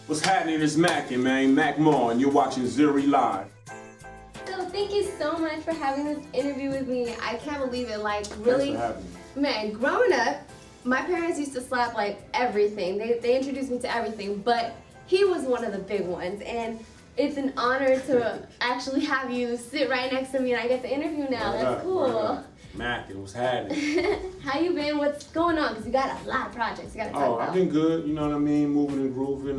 What's happening? It's Mackin, man. Mac Moore, and you're watching Ziri Live. So thank you so much for having this interview with me. I can't believe it. Like, really, Thanks for having me. Man, growing up, my parents used to slap like everything. They introduced me to everything, but he was one of the big ones. And it's an honor to actually have you sit right next to me and I get to interview now. That's cool. Mac, what's happening? How you been? What's going on? Because you got a lot of projects you got to talk about. I've been good, you know what I mean? Moving and grooving.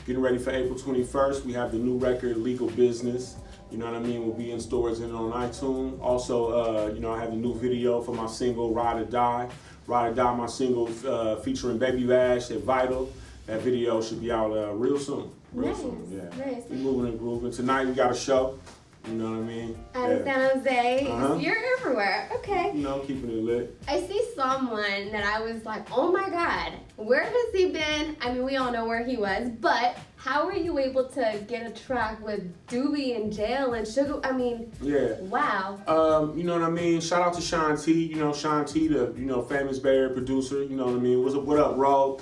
Getting ready for April 21st. We have the new record, Legal Business. You know what I mean? We'll be in stores and on iTunes. Also, you know, I have the new video for my single, Ride or Die. Ride or Die, my single featuring Baby Bash at Vital. That video should be out real soon. Real soon, yeah. Nice. We moving and grooving. Tonight we got a show. You know what I mean? Out of San Jose. Uh-huh. You're everywhere. Okay. You know, keeping it lit. I see someone that I was like, oh my God, where has he been? I mean, we all know where he was, but how were you able to get a track with Doobie in jail and Sugar? I mean, yeah. Wow. You know what I mean? Shout out to Sean T. You know, Sean T, the famous Bay Area producer. You know what I mean? What up, Ro?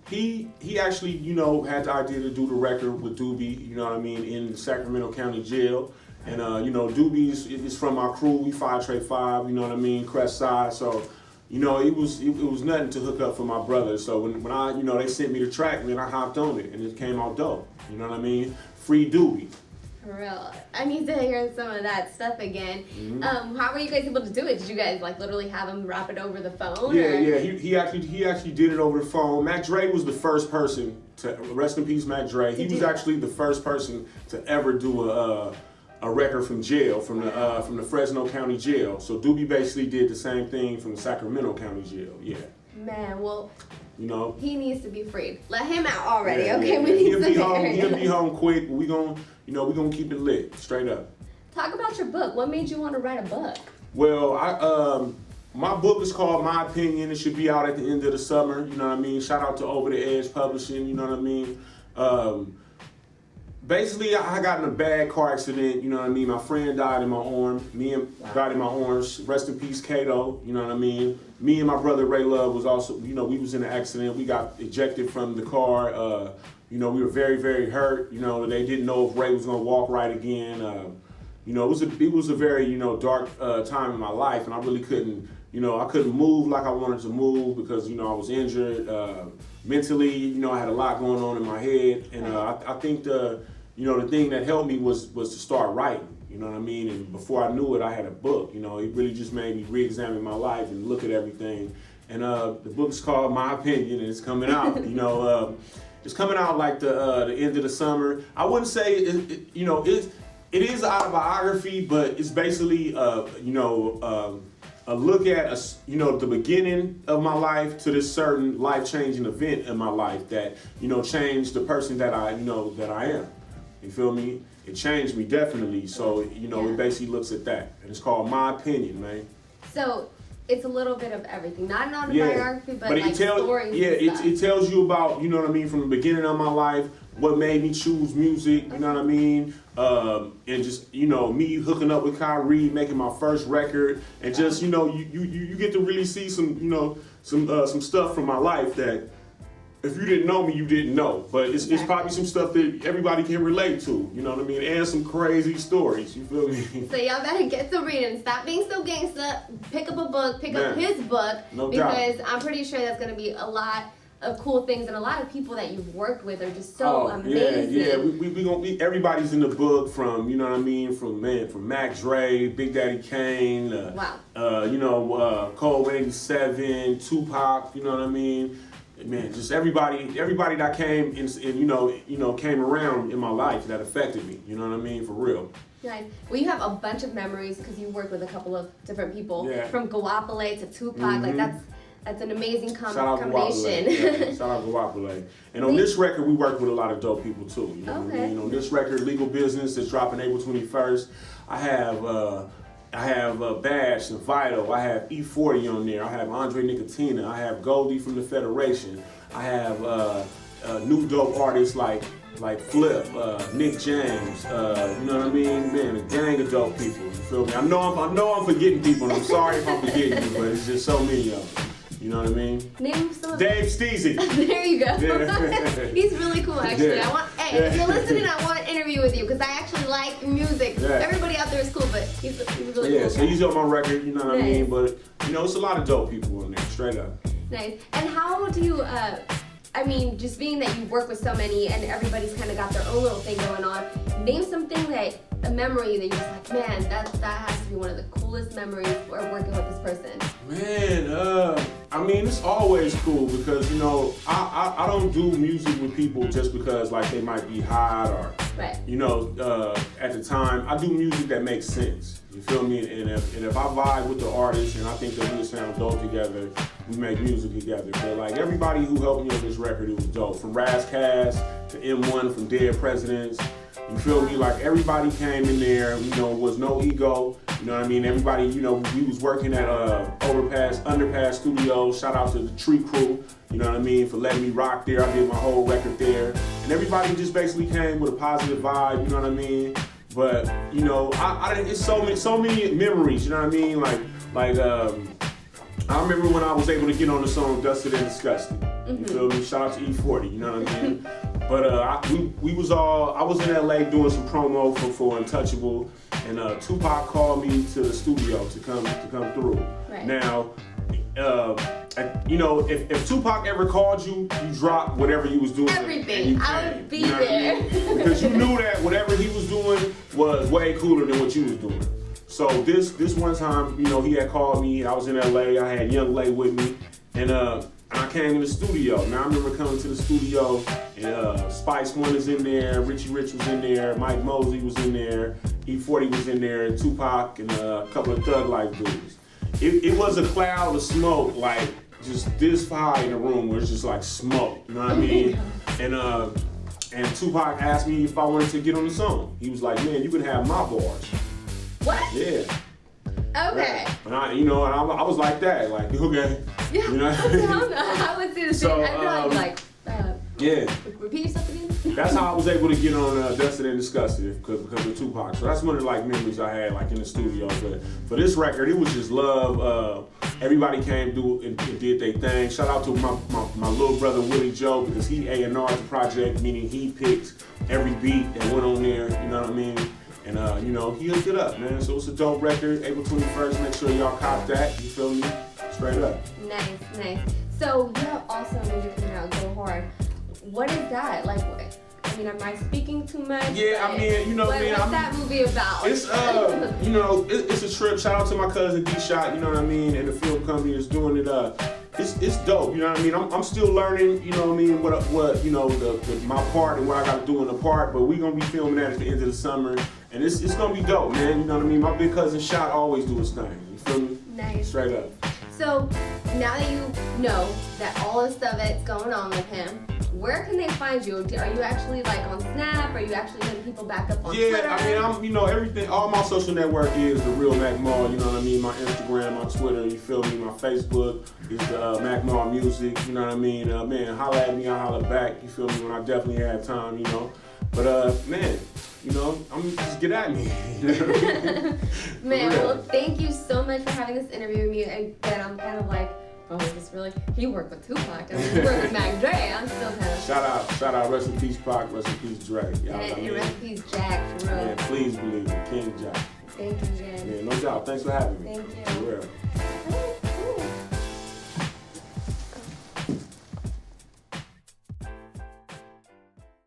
He actually, you know, had the idea to do the record with Doobie, you know what I mean, in the Sacramento County Jail. And, you know, Doobie is from our crew. We 5 Trey 5, you know what I mean, Crest Side. So, you know, it was nothing to hook up for my brother. So when I, you know, they sent me the track, man, I hopped on it and it came out dope. You know what I mean? Free Doobie. For real. I need to hear some of that stuff again. Mm-hmm. How were you guys able to do it? Did you guys like literally have him rap it over the phone? Yeah, or? yeah. He actually did it over the phone. Mac Dre was the first person to, rest in peace, Mac Dre. He was actually the first person to ever do a record from jail, from the Fresno County Jail. So Doobie basically did the same thing from the Sacramento County Jail. Yeah. Man, well, you know, he needs to be freed. Let him out already, yeah, okay? Yeah, We need he'll to be home. He'll be home quick. We gonna keep it lit, straight up. Talk about your book. What made you want to write a book? Well, my book is called My Opinion. It should be out at the end of the summer. You know what I mean? Shout out to Over the Edge Publishing. You know what I mean? Basically, I got in a bad car accident. You know what I mean? My friend died in my arm. Died in my arms. Rest in peace, Kato. You know what I mean? Me and my brother Ray Love was also, you know, we was in an accident. We got ejected from the car. You know, we were very, very hurt. You know, they didn't know if Ray was gonna walk right again. You know, it was a very, you know, dark time in my life, and I really couldn't, you know, I couldn't move like I wanted to move because, you know, I was injured mentally. You know, I had a lot going on in my head, and I think the thing that helped me was to start writing. You know what I mean? And before I knew it, I had a book. You know, it really just made me re-examine my life and look at everything. And the book's called My Opinion, and it's coming out. You know, it's coming out like the end of the summer. I wouldn't say it is autobiography, but it's basically a look at the beginning of my life to this certain life-changing event in my life that, you know, changed the person that I am. You feel me? It changed me definitely. So, you know, It basically looks at that, and it's called My Opinion, man. So it's a little bit of everything, not an autobiography, but like stories. Yeah, it tells you about, you know what I mean, from the beginning of my life, what made me choose music, you know what I mean, and just, you know, me hooking up with Kyrie, making my first record, and just, you know, you get to really see some, you know, some stuff from my life that if you didn't know me, you didn't know. But it's probably some stuff that everybody can relate to, you know what I mean, and some crazy stories, you feel me? So y'all better get to reading. Stop being so gangsta. Pick up a book. Pick up his book. No doubt. Because I'm pretty sure that's going to be a lot of cool things, and a lot of people that you've worked with are just so amazing. Yeah. Everybody's in the book, from, you know what I mean, from Mac Dre, Big Daddy Kane, Cole 87, Tupac, you know what I mean. Man, just everybody that came and came around in my life that affected me. You know what I mean, for real. Nice. Well, you have a bunch of memories because you worked with a couple of different people, from Guapale to Tupac. Like that's an amazing combination. Shout out Guapale. And on this record, we worked with a lot of dope people too. You know what I mean? On this record, Legal Business, is dropping April 21st. I have Bash and Vital. I have E40 on there. I have Andre Nicotina. I have Goldie from the Federation. I have new dope artists like Flip, Nick James. You know what I mean? Man, a gang of dope people. You feel me? I know I'm forgetting people, and I'm sorry if I'm forgetting you, but it's just so many of them. You know what I mean? Name some of Dave Steezy. There you go. Yeah. He's really cool, actually. Yeah. Hey, if you're listening, I want to interview with you because I actually like music. Yeah. Everybody out there is cool, but he's really cool. Yeah, so he's on my record, you know what I Nice. mean? But, you know, it's a lot of dope people in there, straight up. Nice. And how do you, I mean, just being that you work with so many and everybody's kind of got their own little thing going on, name something that, a memory that you're just like, man, that has to be one of the coolest memories of working with this person. Man, I mean, it's always cool because, you know, I don't do music with people just because, like, they might be hot or, Right. you know, at the time. I do music that makes sense. You feel me? And if I vibe with the artist and I think that we sound dope together, we make music together. But like everybody who helped me on this record, it was dope. From Razzcast to M1, from Dead Presidents. You feel me? Like everybody came in there, you know, was no ego. You know what I mean? Everybody, you know, we was working at Underpass Studios. Shout out to the Tree Crew, you know what I mean, for letting me rock there. I did my whole record there. And everybody just basically came with a positive vibe, you know what I mean? But, you know, it's so many memories, you know what I mean? I remember when I was able to get on the song Dusted and Disgusted. You feel me? Shout out to E40, you know what I mean? But I was in LA doing some promo for Untouchable, and Tupac called me to the studio to come through. Right. Now, you know, if Tupac ever called you, you dropped whatever you was doing. Everything. And you I came, would be you know what I mean? there. Because you knew that whatever he was doing was way cooler than what you was doing. So this one time, you know, he had called me. I was in LA. I had Young Lay with me, and I came in the studio. Now I remember coming to the studio, and Spice One is in there, Richie Rich was in there, Mike Mosley was in there, E40 was in there, and Tupac and a couple of Thug Life dudes. It was a cloud of smoke, like just this high in the room where it's just like smoke. You know what I mean? And Tupac asked me if I wanted to get on the song. He was like, "Man, you can have my bars." What? Yeah. Okay. And I was like that, like, okay. Yeah. You know what I mean? I would do the So, same. I'd be like, Yeah. repeat yourself again? That's how I was able to get on Dusted and Disgusted because of Tupac. So that's one of the like memories I had like in the studio. But for this record, it was just love. Everybody came through and did their thing. Shout out to my little brother Willie Joe because he A&R'd the project, meaning he picked every beat that went on there. You know what I mean? And you know, he hooked it up, man. So it's a dope record. April 21st. Make sure y'all cop that. You feel me? Straight up. Nice. So you have also music coming out, Go Hard. What is that? Like, what? I mean, am I speaking too much? Yeah, I mean, you know, man. What's that movie about? It's you know, it's a trip. Shout out to my cousin D-Shot, you know what I mean, and the film company is doing it. It's dope, you know what I mean. I'm still learning, you know what I mean, what you know, my part and what I got to do in the part. But we gonna be filming that at the end of the summer, and it's gonna be dope, man. You know what I mean. My big cousin Shot always do his thing. You feel me? Nice. Straight up. So now that you know that all the stuff that's going on with him, where can they find you? Are you actually like on Snap? Are you actually letting people back up on Twitter? Yeah, I mean, I'm, you know, everything, all my social network is the real Mac Mall, you know what I mean? My Instagram, my Twitter, you feel me? My Facebook is the Mac Mall Music, you know what I mean? Man, holla at me, I'll holla back, you feel me? When I definitely have time, you know? But, man, you know, just get at me. Man, well, thank you so much for having this interview with me. Again, I'm kind of like, oh, is this really? He worked with Tupac. I mean, he worked with Mac Dre. I'm still kind of. Shout out, rest in peace Pac, rest in peace Dre. And rest in peace Jack, for real. Yeah, please believe it, King Jack. Thank you, Jen. Yeah, no doubt. Thanks for having me. Thank you. For real.